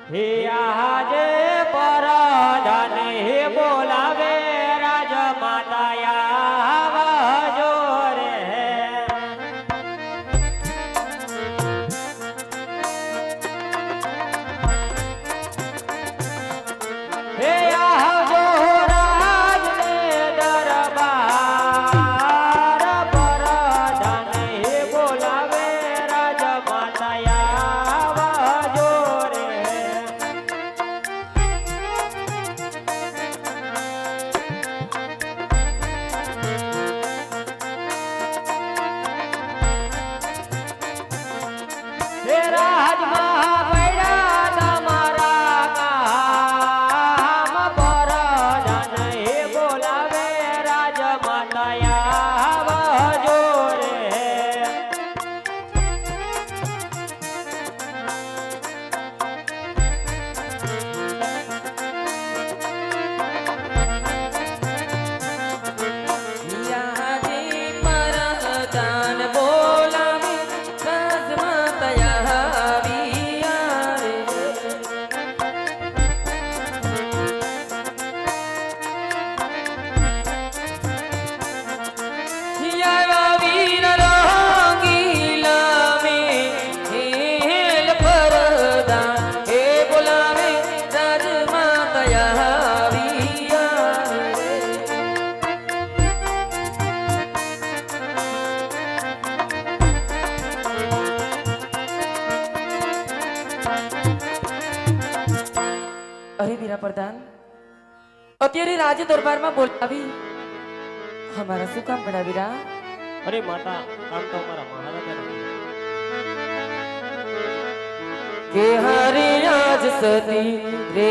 હે આજે પરધાન હે બોલાવે રાજમાતા આવજો રે હે આવજો રાજને દરબાર પરધાન હે બોલાવે રાજમાતા આવજો રે હે રાજમાં પૈડા તમારા કામ પરધાન હે બોલાવે રાજમાતા આવજો રે યાદી પરદાન બોલાવે રાજમાતા આવ્યા રે યાવા વીર રંગીલા મે હેલ પરદાન હે બોલાવે રાજમાતા આવ્યા રે અરે વીરા પ્રધાન અત્યારે રાજ દરબારમાં બોલાવી અમારા શું કામ પડ્યા વીરા અરે માતા કામ તો અમારા મહારાજાનું કે હરે આજ સતી રે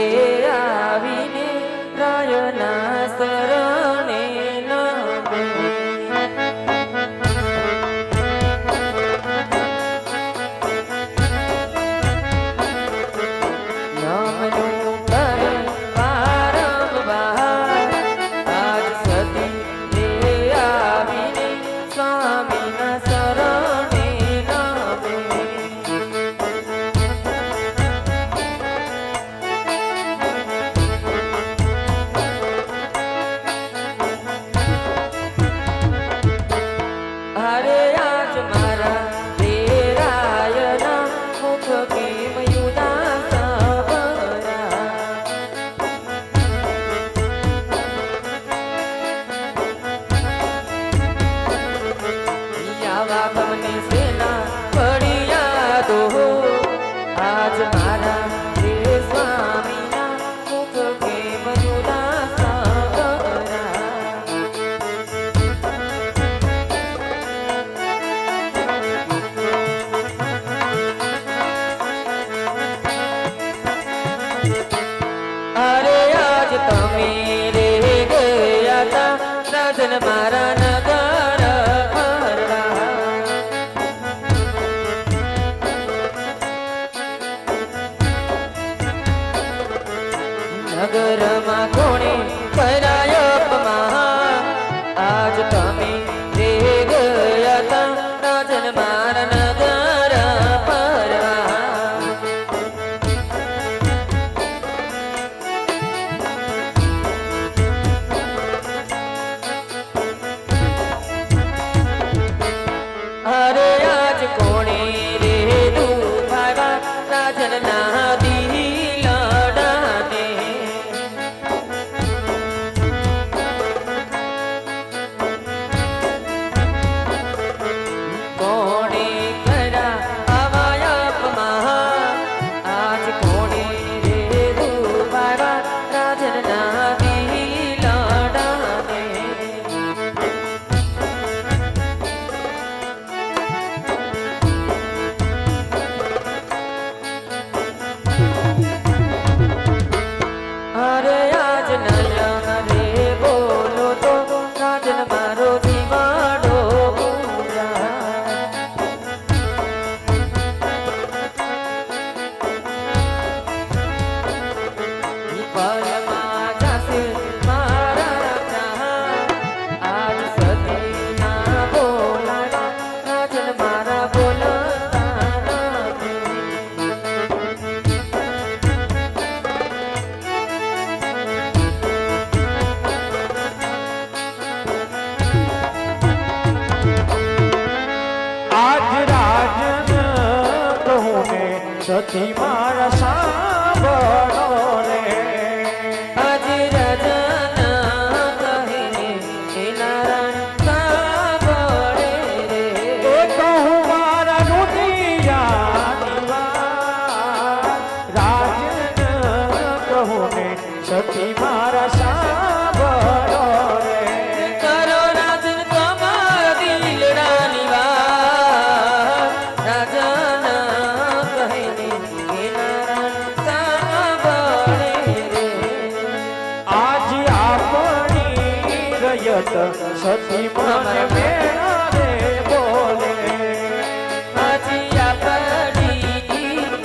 આવીને રાયના શરણે નમે નામનું કરે વારંવાર આજ સતી રે આવીને સ્વામીના શરણે નમે અરે આજ મારા દેરાયના મુખ કેમ ઉદાસ ભરા યાવા તમને સેના પડ્યા દો આજ મારા દેવ સ્વામીના મુખ કેમ ઉદાસ ભરા અરે આજ તમે રે ગયા તા રાજન મારા નગર ફરવા નગરમાં કોણે કરાય અપમાન આજ તમે રે ગયા તા રાજન મારા નગર ફરવા અરે આજ કોણે રે દુભાવા રાજન ના દિલ લડાને સતી મારા સાંભળો રે આજે રાજાના કહીને એ નારાયણ સાંભળે રે. એ કહું મારા રુદિયાની વાત રાજન કહું ને સતી મારા સાંભળો રે કરો રાજન તમારા દિલડાની વાત રાજાના કહીને એ નારાયણ સાંભળે રે. આજ આપણી રયત સતી મને મેળા રે બોલે આજે આપણી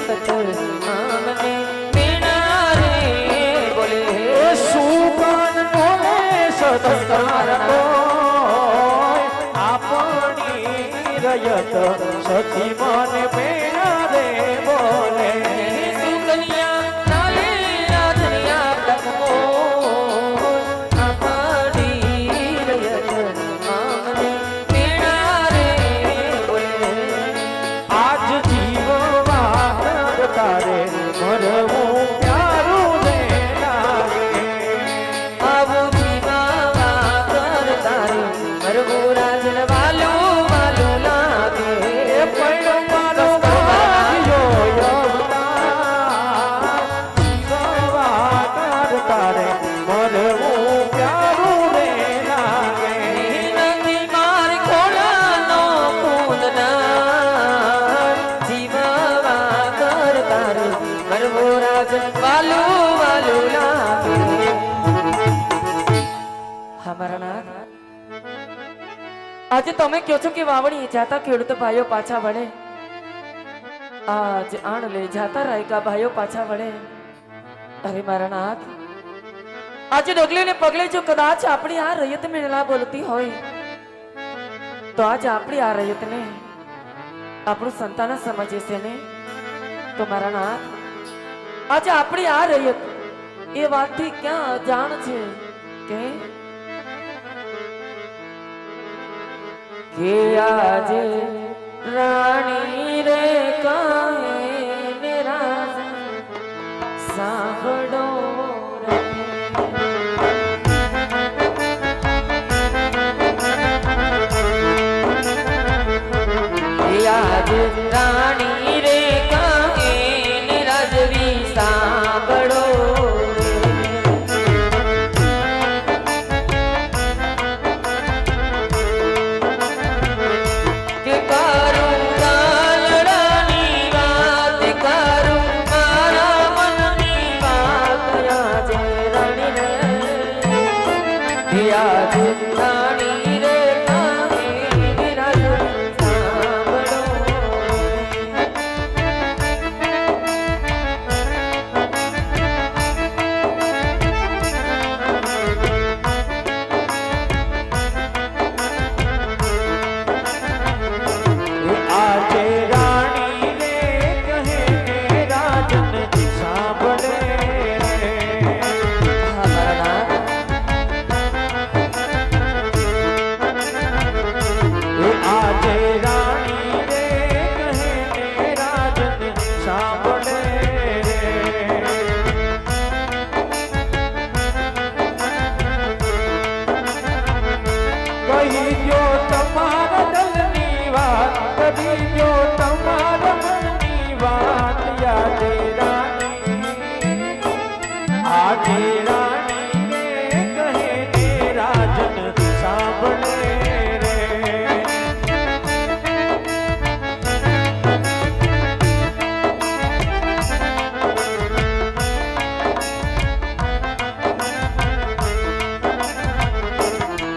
કતર આમને મેણા રે બોલે. એ સુકાન બોલે સતકાર આપણી રયત સતી મને મેળા રે બોલે સુકન્યા નાલે રાજનિયા તકમો આપણી રયત આમને મેણા રે બોલે. આજ જીવવા તારે મરવું પ્યારું ને લાગે આવું જીવાવા કરતા રે મરવું રાજન વાલું વાલું લાગે. એ પૈણવાનો ભાગ્યો અવતાર જીવવા તારે મરવું પ્યારું ને લાગે નથી માર ખોળાનો કૂદનાર જીવવા કરતા રે મરવું રાજન વાલું વાલું લાગે. હા મારા નાથ, આજે તમે કહો છો કે વાવણી જાતા ખેડૂત ભાઈઓ પાછા વળે, આજ આણ લે જાતા રાયકા ભાઈઓ પાછા વળે. અરે મારા નાથ, આજે ડગલે ને પગલે જો કદાચ આપણી આ રયત મેળા બોલતી હોય તો આજ આપણી આ રયતને આપણું સંતાન સમજે છે ને. તો મારા નાથ, આજે આપણી આ રયત એ વાતથી ક્યાં અજાણ છે કે આજે રાણી રે કહે ને રાજા સાંભળો રે. આજે રાણી રે કહે ને રાજવી સાંભળો રે. કે કરું લાલડાની વાત, કરું મારા મનની વાત, આજે રાણી રે આજે રાણી રે કહે ને રાજવી સાંભળો. આજે રાણી રે કહે ને રાજન સાંભળે હા મારા નાથ, આજે રાણી રે કહે ને રાજન સાંભળે કહી ગયો તમારા દલની વાત, કહી ગયો તમારા મનની વાત, આજે રાણી રે કહે ને રાજન સાંભળે રે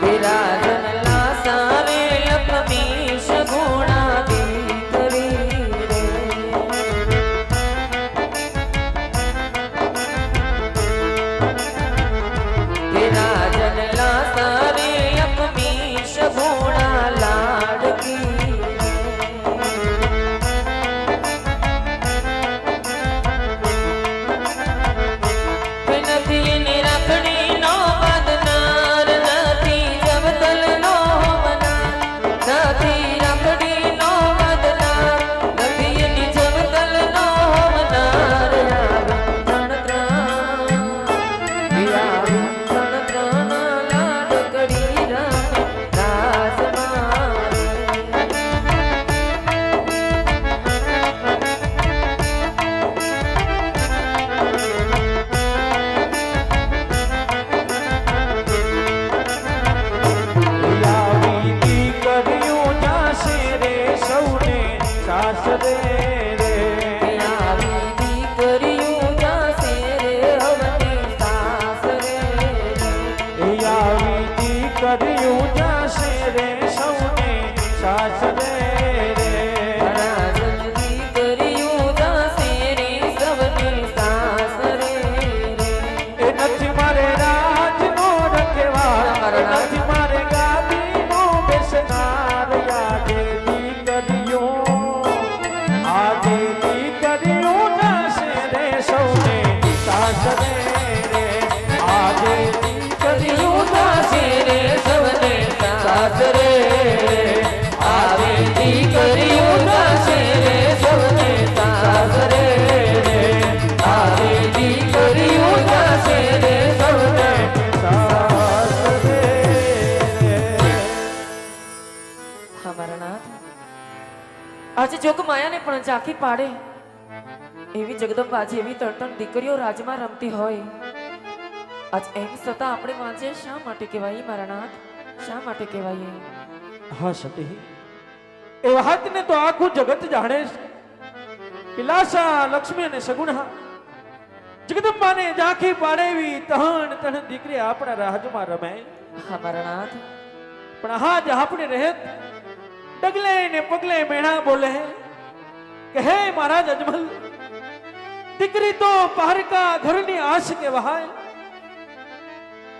કે રાજન લાસાવે લખમીશ ગુણા દીકરી રે. જોગ માયાને પણ ઝાંખી પાડે એવી જગદંબાજી એવી તડતણ દીકરીઓ રાજમાં રમતી હોય આજ એમ છતાં આપણે વાંચે શા માટે કહેવાય મારા નાથ? શા માટે કહેવાય? હા સતી, એ વાતને તો આખું જગત જાણે છે કે લાસા લક્ષ્મી અને સગુણા જગદંબાને ઝાંખી પાડેવી તહન તહન દીકરી આપણા રાજમાં રમે. હા મારા નાથ, પણ હાજ આપણે રહેત ડગલે ને પગલે મેણા બોલે કે હે મહારાજ અજમલ, દીકરી તો પારકા ઘરની આશ કહેવાય.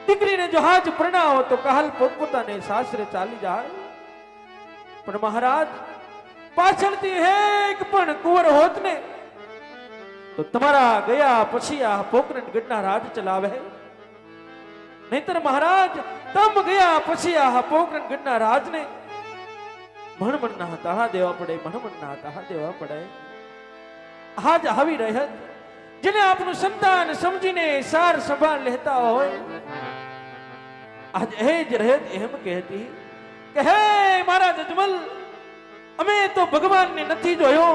દીકરીને જો હાજ પ્રણાવો તો કાલ પોતપોતાને સાસરે ચાલી જાય. પણ મહારાજ પાછળથી એક પણ કુંવર હોત ને તો તમારા ગયા પછી આ પોકરણ ગઢના રાજ ચલાવે. નહીતર મહારાજ તમ ગયા પછી આ પોકરણ ગઢના રાજને મણમણના તાહા દેવા પડે, મણમણના તાહા દેવા પડે. આજ આવી રહેત જેને આપણું સંતાન સમજીને સાર સંભાળ લેતા હોય આજ એ જ રહેત એમ કહેતી કે હે મહારાજ અજમલ, અમે તો ભગવાનને નથી જોયો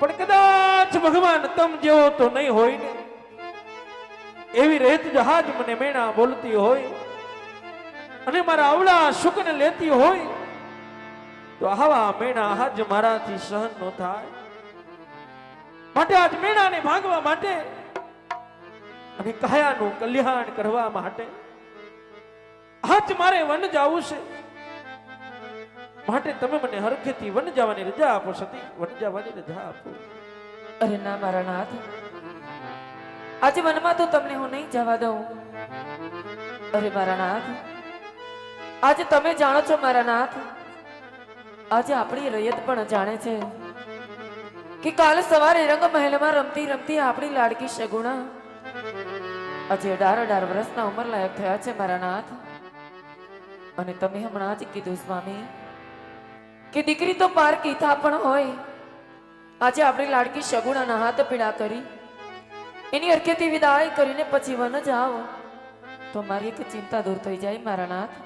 પણ કદાચ ભગવાન તમ જેવો તો નહીં હોય ને. એવી રહેત જહાજ મને મેણા બોલતી હોય અને મારા અવળા સુખને લેતી હોય તો આવા મેણા હાજ મારાથી સહન ન થાય. માટે આજ મેણાને ભાગવા માટે અને કાયાનું કલ્યાણ કરવા માટે આજ મારે વન જવું છે. માટે તમે મને હરખેથી વન જવાની રજા આપો સતી, વન જવાની રજા આપો. અરે ના મારા નાથ, આજે વનમાં તો તમને હું નહીં જવા દઉં. અરે મારા નાથ, આજે તમે જાણો છો મારા નાથ, આજે આપણી રૈયત પણ જાણે છે કે કાલ સવારે રંગ મહેલમાં રમતી રમતી આપણી લાડકી સગુણા આજે 18 વર્ષના ઉંમર લાયક થયા છે મારા નાથ. અને તમે હમણાં જ કીધું સ્વામી કે દીકરી તો પાર કીધા પણ હોય, આજે આપણી લાડકી સગુણાના હાથ પીડા કરી એની હરખેથી વિદાય કરીને પછી વન જાઓ તો મારી એક ચિંતા દૂર થઈ જાય મારા નાથ.